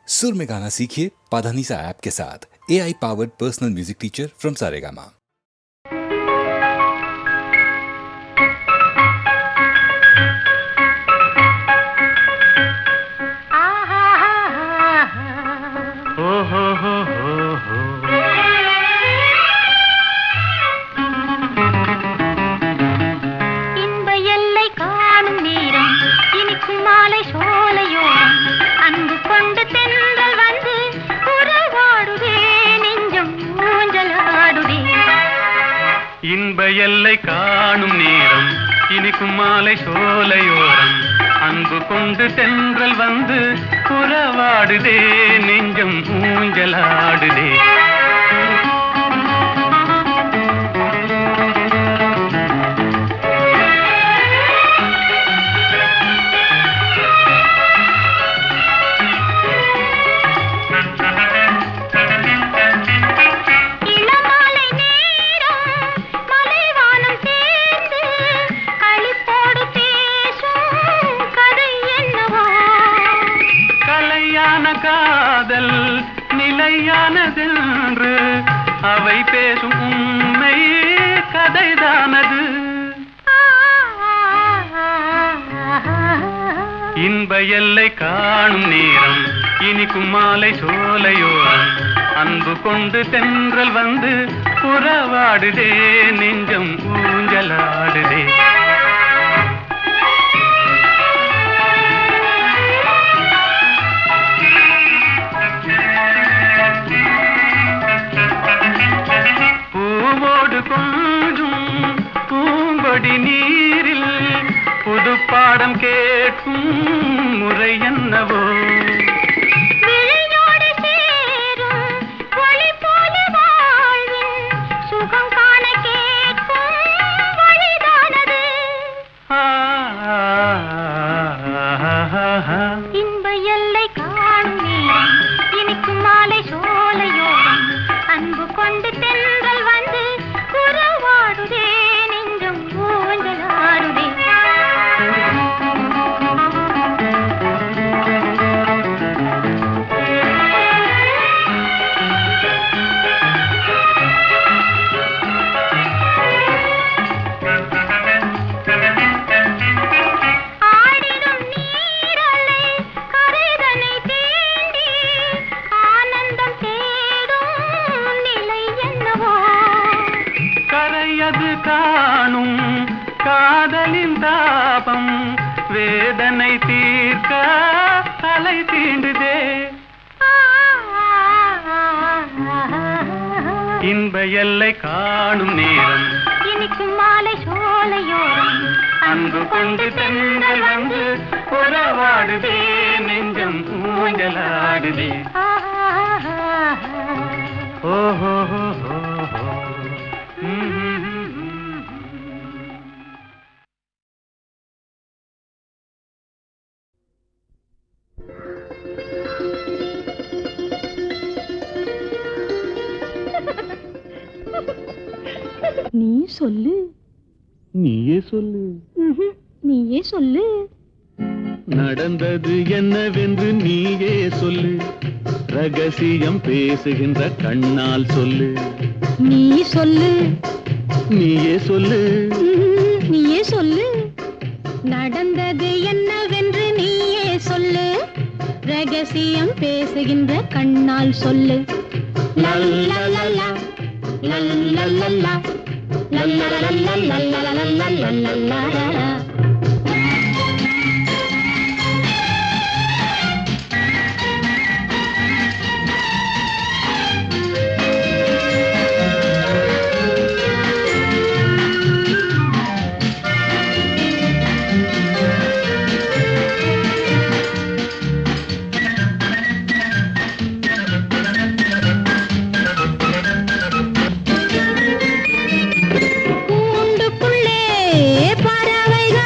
सुर में गाना सीखिए पाधानीसा ऐप के साथ। AI powered personal music teacher from Saregama. இன்ப எல்லை காணும் நேரம் இனிக்கும் மாலை சோலையோரம் அன்பு கொண்டு தென்றல் வந்து உறவாடுதே நெஞ்சம் ஊஞ்சலாடுதே. காதல் நிலையானதென்று அவை பேசும் உண்மை கதைதானது. இன்ப எல்லை காணும் நேரம் இனிக்கும் மாலை சோலையோரம் அன்பு கொண்டு தென்றல் வந்து உறவாடுதே நெஞ்சம் ஊஞ்சலாடுதே. கொஞ்சும் பூங்கொடி நீரில் புது பாடம் கேட்கும் முறை என்னவோ. விழியோடு சேரும் ஒளி போல வாழ்வின் சுகம் காண கேட்கும் வழிதானது. இன்ப எல்லை காணும் நேரம் இனிக்கும் மாலை சோலையோரம் அன்பு கொண்டு தென்றல் வந்து உறவாடுதே நெஞ்சம் ஊஞ்சலாடுதே. ஆடிடும் நீரலை கரைதனை தேடி ஆனந்தம் தேடும் நிலை என்னவோ. கரையது காணும் காதலின் தாபம் வேதனை தீர்க்க அலை தீண்டுதே. இன்ப எல்லை காணும் நேரம் இனிக்கும் மாலை சோலையோரம் அன்பு கொண்டு தென்றல் வந்து உறவாடுதே நெஞ்சம் ஊஞ்சலாடுதே. ஓஹோ. நீ சொல்லு. நீயே சொல்லு. நீயே சொல்லு. நடந்தது என்னவென்று நீயே சொல்லு. ரகசியம் பேசுகின்ற கண்ணால் சொல்லு. நீ சொல்லு. நீயே சொல்லு. நீயே சொல்லு. நடந்தது என்னவென்று நீயே சொல்லு. ரகசியம் பேசுகின்ற கண்ணால் சொல்லு. லல்லலலா லல்லலலா லல்லலலலா. கூண்டுக்குள்ளே பறவைகள்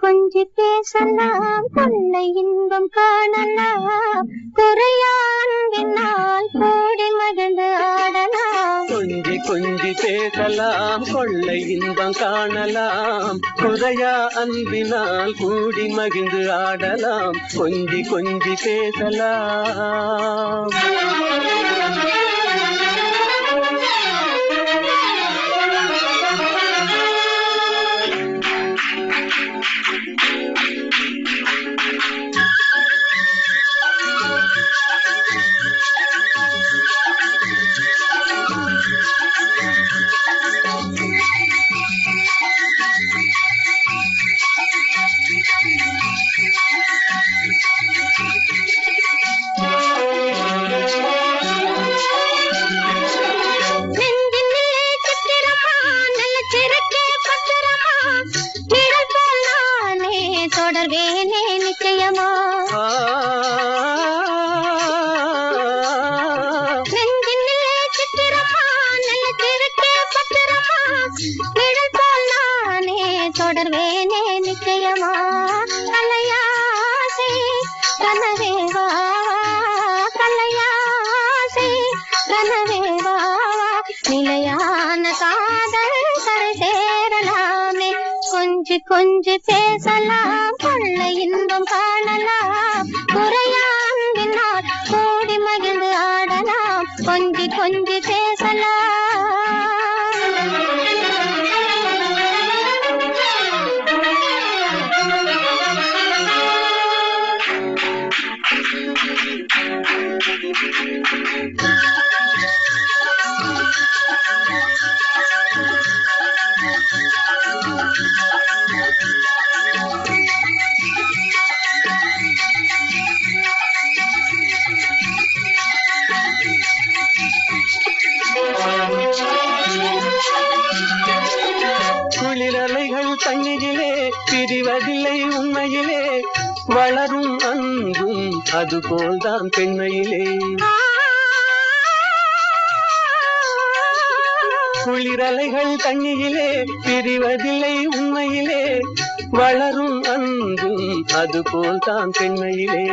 கொஞ்சி பேசலாம், கொள்ளை இன்பம் காணலாம், குறையா அன்பினால் கூடி மகிழ்ந்து ஆடலாம். கொஞ்சி கொஞ்சி பேசலாம், கொள்ளை இன்பம் காணலாம், குறையா அன்பினால் கூடி மகிழ்ந்து ஆடலாம். கொஞ்சி கொஞ்சி பேசலாம். தொடர்வேனே நிச்சயமா கலையாசை கனவேவா கலையாசை கனவேவா நிலையான காதல் கரை சேரலாமே கொஞ்சி கொஞ்சி பேசலாம் கொள்ளை இன்பம் காணலாம் குறையாம்பினால் கூடி மகிழ்ந்து ஆடலாம் கொஞ்சி கொஞ்சி பேசலாம் குளிரலைகள் தண்ணியிலே பிரிவதில்லை உண்மையிலே வளரும் அன்பும் அதுபோல்தான் பெண்மையிலே குளிரலைகள் தண்ணியிலே பிரிவதில்லை உண்மையிலே வளரும் அன்பும் அதுபோல்தான் பெண்மையிலே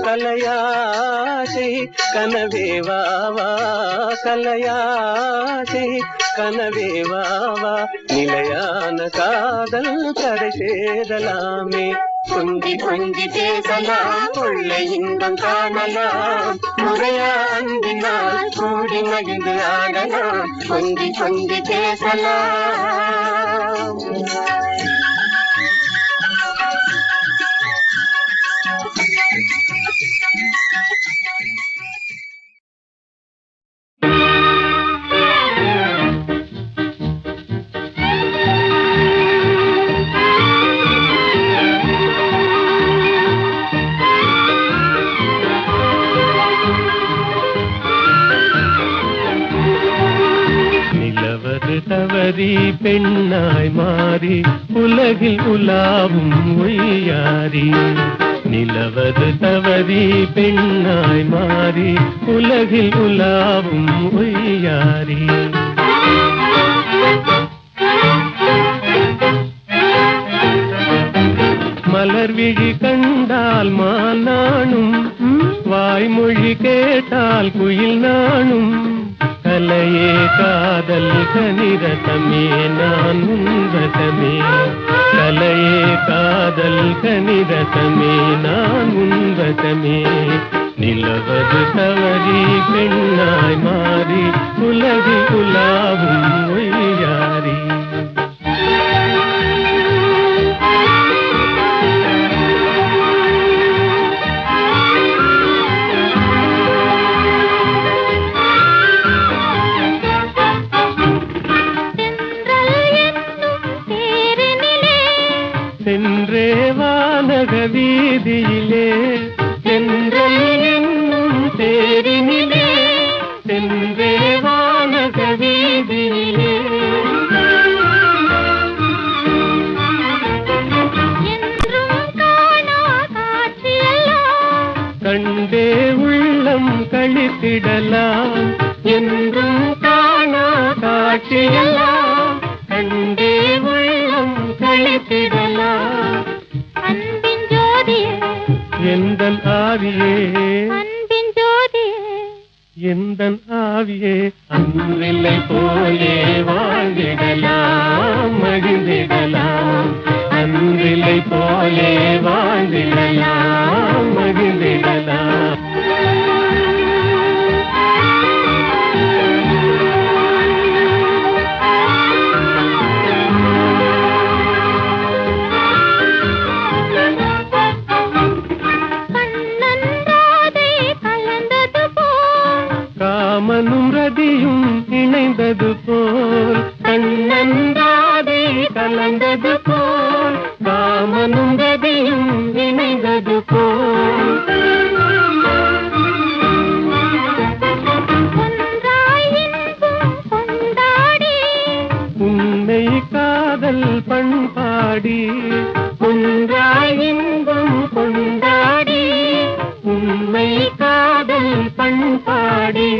கலையாசை கனவேவாவா கலையாசை கனவேவாவா நிலையான காதல் கரை சேரலாமே கொஞ்சி கொஞ்சி பேசலாம் கொள்ளை இன்பம் காணலாம் முறையா அன்பினால் கூடி மகிழ்ந்து ஆடலாம் கொஞ்சி கொஞ்சி பேசலாம் தவறி பெண்ணாய் மாறி உலகில் உலாவும் ஒய்யாரி நிலவது தவறி பெண்ணாய் மாறி உலகில் உலாவும் ஒய்யாரி மலர் விழி கண்டால் மானானும் வாய்மொழி கேட்டால் குயில் நானும் கலையே காதல் கனிரதமே நான் உன்வசமே கலையே காதல் கனிரதமே நான் உன்வசமே நிலவது தவறி பெண்ணாய் மாறி உலகில் உலாவும் ஒய்யாரி சென்றே வானக வீதியிலே சென்றல் என்னும் தேரினிலே சென்றே வானக வீதியிலே கண்டே உள்ளம் கழித்திடலாம் என்றும் காணா காட்சியெல்லாம் கண்டே உள்ளம் கழித்திடலாம் அன்பின் ஜோதியே எந்தன் ஆவியே அன்பின் ஜோதியே எந்தன் ஆவியே அன்றில்லை போலே வாழ்ந்திடலாம் மகிழ்ந்திடலாம் அன்றில்லை போலே வாழ்ந்திடலாம் மகிழ்ந்திடலாம் காமனும் ரதியும் இணைந்தது போல் கண்ணந்தாதே கலந்தது போல் காமனும் ரதியும் இணைந்தது போல் உன்னை காதல் பண்பாடி ஒன்றாய் இன்பம் கொண்டாடி உண்மை காதல் பண்பாடி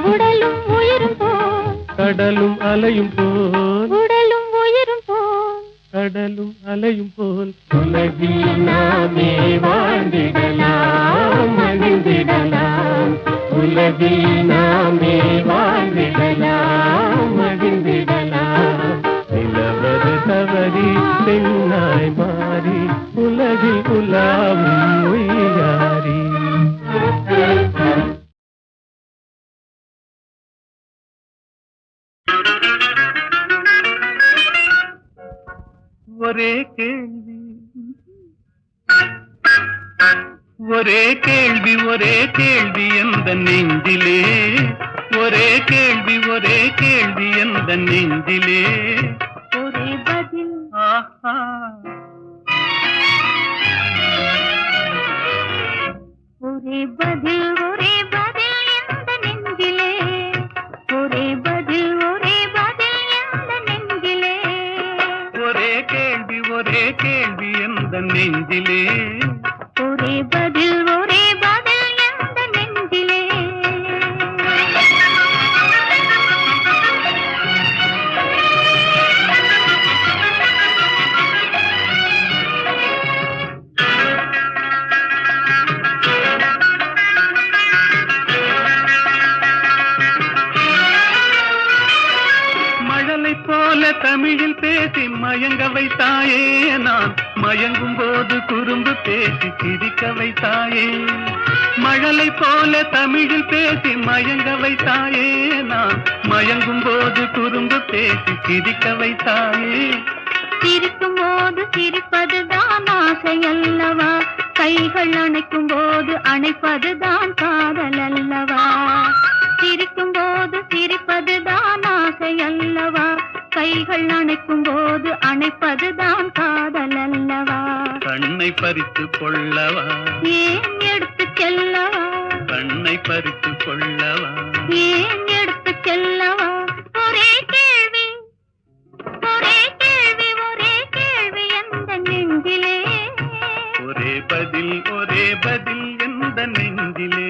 உடலும் உயிரும் போல் கடலும் அலையும் போல் உடலும் உயிரும் போல் கடலும் அலையும் போல் உலகில் நாமே வாழ்ந்திடலாம் மகிழ்ந்திடலாம். உலகில் நாமே வாழ்ந்திடலாம் மகிழ்ந்திடலாம். நிலவது தவறி பெண்ணாய் மாறி உலகில் உலாவும் ஒய்யாரி. ஒரே கேள்வி ஒரே கேள்வி ஒரே கேள்வி எந்த நெஞ்சிலே. ஒரே கேள்வி ஒரே கேள்வி எந்த நெஞ்சிலே. ஒரே பதில் ஆஹா ஒரே பதில் ஒரே பதில் எந்த நெஞ்சிலே. ஒரே பதில் ஒரே பதில் எந்த நெஞ்சிலே. ஒரே கேள்வி ஒரே கேள்வி எந்த நெஞ்சிலே. ஒரே பதில் ஒரே பதில் எந்த நெஞ்சிலே. மழலை போல தமிழில் பேசி மயங்க வைத்தாயே. நான் மயங்கும் போது குறும்பு பேசி சிரிக்க வைத்தாயே. மழலை போல தமிழில் பேசி மயங்க வைத்தாயே. நான் மயங்கும் போது குறும்பு பேசி சிரிக்க வைத்தாயே. சிரிக்கும் போது சிரிப்பதுதான் ஆசை அல்லவா. கைகள் அணைக்கும் போது அணைப்பதுதான் காதல் அல்லவா. சிரிக்கும் போது சிரிப்பதுதான் ஆசை அல்லவா. கைகள் அணைக்கும் போது அணைப்பதுதான் காதல் அல்லவா. கண்ணை பறித்து கொள்ளவா ஏன் எடுத்து செல்லவா. கண்ணை பறித்து கொள்ளவா. ஏன் எடுத்து செல்லவா. ஒரே கேள்வி ஒரே கேள்வி ஒரே கேள்வி எந்த நெஞ்சிலே. ஒரே பதில் எந்த நெஞ்சிலே.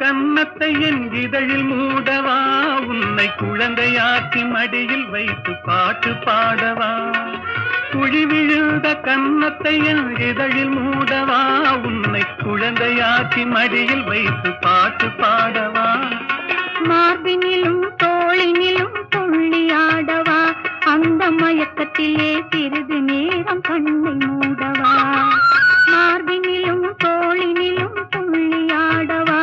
கன்னத்தை என் இதழில் மூடவா. உன்னை குழந்தையாக்கி மடியில் வைத்து பாட்டு பாடவா. குழி விழுந்த கன்னத்தை என் இதழில் மூடவா. உன்னை குழந்தையாக்கி மடியில் வைத்து பாட்டு பாடவா. மார்பினிலும் தோளினிலும் துள்ளியாடவா. அந்த மயக்கத்திலே சிறிது நேரம் கண்ணை மூடவா. மார்பினிலும் தோளினிலும் துள்ளியாடவா.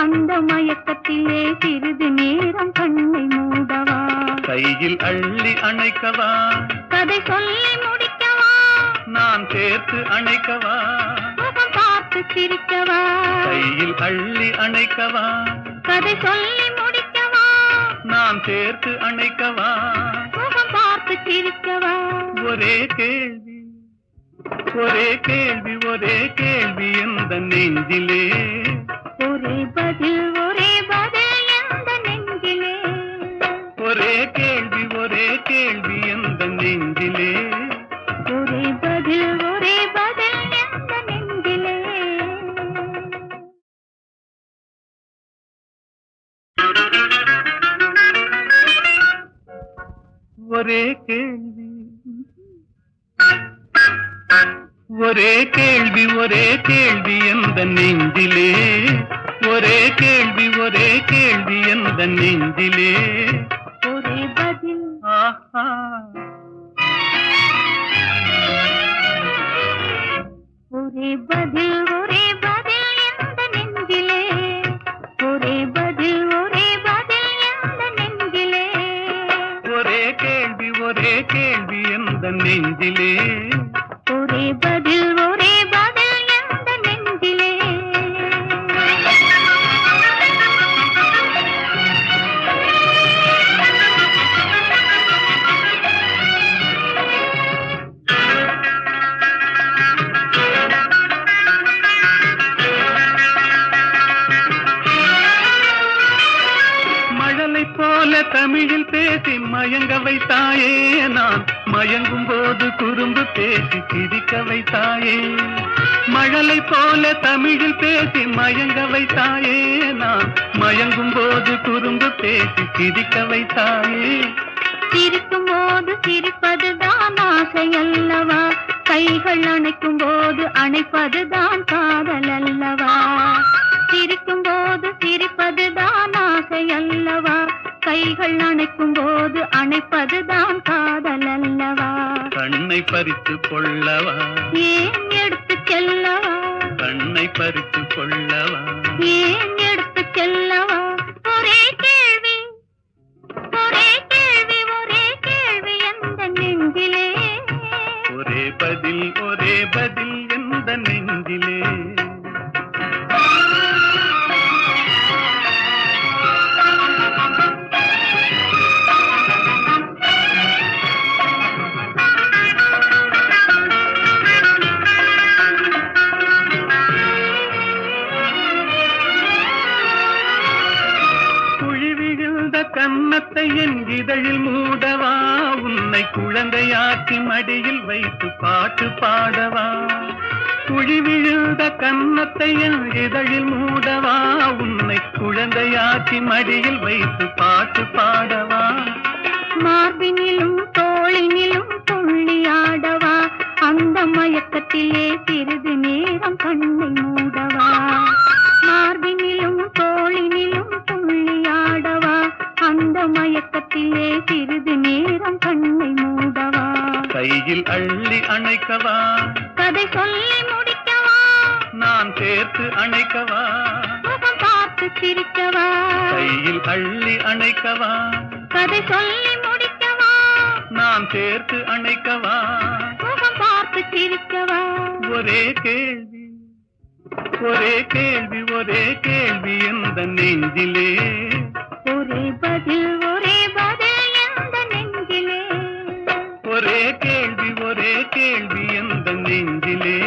அந்த மயக்கத்திலே சிறிது நேரம் கண்ணை மூடவா. கையில் அள்ளி அணைக்கவா. கதை சொல்லி முடிக்கவா. நான் சேர்த்து அணைக்கவா. முகம் பார்த்து சிரிக்கவா. கையில் அள்ளி அணைக்கவா. கதை சொல்லி முடிக்கவா. நான் சேர்த்து அணைக்கவா. முகம் பார்த்து சிரிக்கவா. ஒரே கேள்வி ஒரே கேள்வி ஒரே கேள்வி எந்த நெஞ்சிலே. ஒரே பதில் ஒரே பதில் எந்த நெஞ்சிலே. ஒரே கேள்வி எந்த நெஞ்சிலே. ஒரே பதில் ஒரே பதில் எந்த நெஞ்சிலே. ஒரே கேள்வி ஒரே கேள்வி ஒரே கேள்வி எந்த நெஞ்சிலே. ஒரே கேள்வி எந்த நெஞ்சிலே. ஒரே பதில் ஆஹா ஒரே பதில் ஒரே பதில் எந்த நெஞ்சிலே. ஒரே பதில் ஒரே பதில் எந்த நெஞ்சிலே. ஒரே கேள்வி எந்த நெஞ்சிலே. ஒரே பதில் ஒரே பதில் எந்த நெஞ்சிலே. போல தமிழில் பேசி மயங்க வைத்தாயே, நான் மயங்கும் போது குறும்பு பேசி சிரிக்க வைத்தாயே. மழலை போல தமிழில் பேசி மயங்க வைத்தாயே, நான் மயங்கும் போது குறும்பு பேசி சிரிக்க வைத்தாயே. சிரிக்கும் போது சிரிப்பதுதான் ஆசை அல்லவா, கைகள் அணைக்கும் போது அணைப்பதுதான் காதல் அல்லவா. சிரிக்கும் போது சிரிப்பதுதான் ஆசை அல்லவா, கைகள் அணைக்கும் போது அணைப்பதுதான் காதல் அல்லவா. கண்ணை பறித்து கொள்ளவா, ஏன் எடுத்து செல்லவா, கண்ணை பறித்து கொள்ளவா, ஏன் எடுத்து செல்லவா. ஒரே கேள்வி ஒரே கேள்வி ஒரே கேள்வி எந்த நெஞ்சிலே, ஒரே பதில் எந்த நெஞ்சிலே. கன்னத்தை என் இதழில் மூடவா, உன்னை குழந்தையாக்கி மடியில் வைத்து பாட்டு பாடவா. குழி விழுந்த கன்னத்தை என் இதழில் மூடவா, உன்னை குழந்தையாக்கி மடியில் வைத்து பாட்டு பாடவா. மார்பினிலும் தோளினிலும் துள்ளியாடவா, அந்த மயக்கத்திலே சிறிது நேரம் கண்ணை மூடவா. மார்பினிலும் தோளினிலும் துள்ளியாடவா, அந்த மயக்கத்திலே சிறிது நேரம் கண்ணை மூடவா. கையில் அள்ளி அணைக்கவா, கதை சொல்லி முடிக்கவா, நான் சேர்த்து அணைக்கவா. முகம் பார்த்து சிரிக்கவா, கையில் அள்ளி அணைக்கவா, கதை சொல்லி முடிக்கவா, நான் சேர்த்து அணைக்கவா. முகம் பார்த்து சிரிக்கவா. ஒரே கேள்வி ஒரே கேள்வி ஒரே கேள்வி எந்த நெஞ்சிலே, ஒரே பதில் எந்த நெஞ்சிலே. ஒரே கேள்வி எந்த நெஞ்சிலே.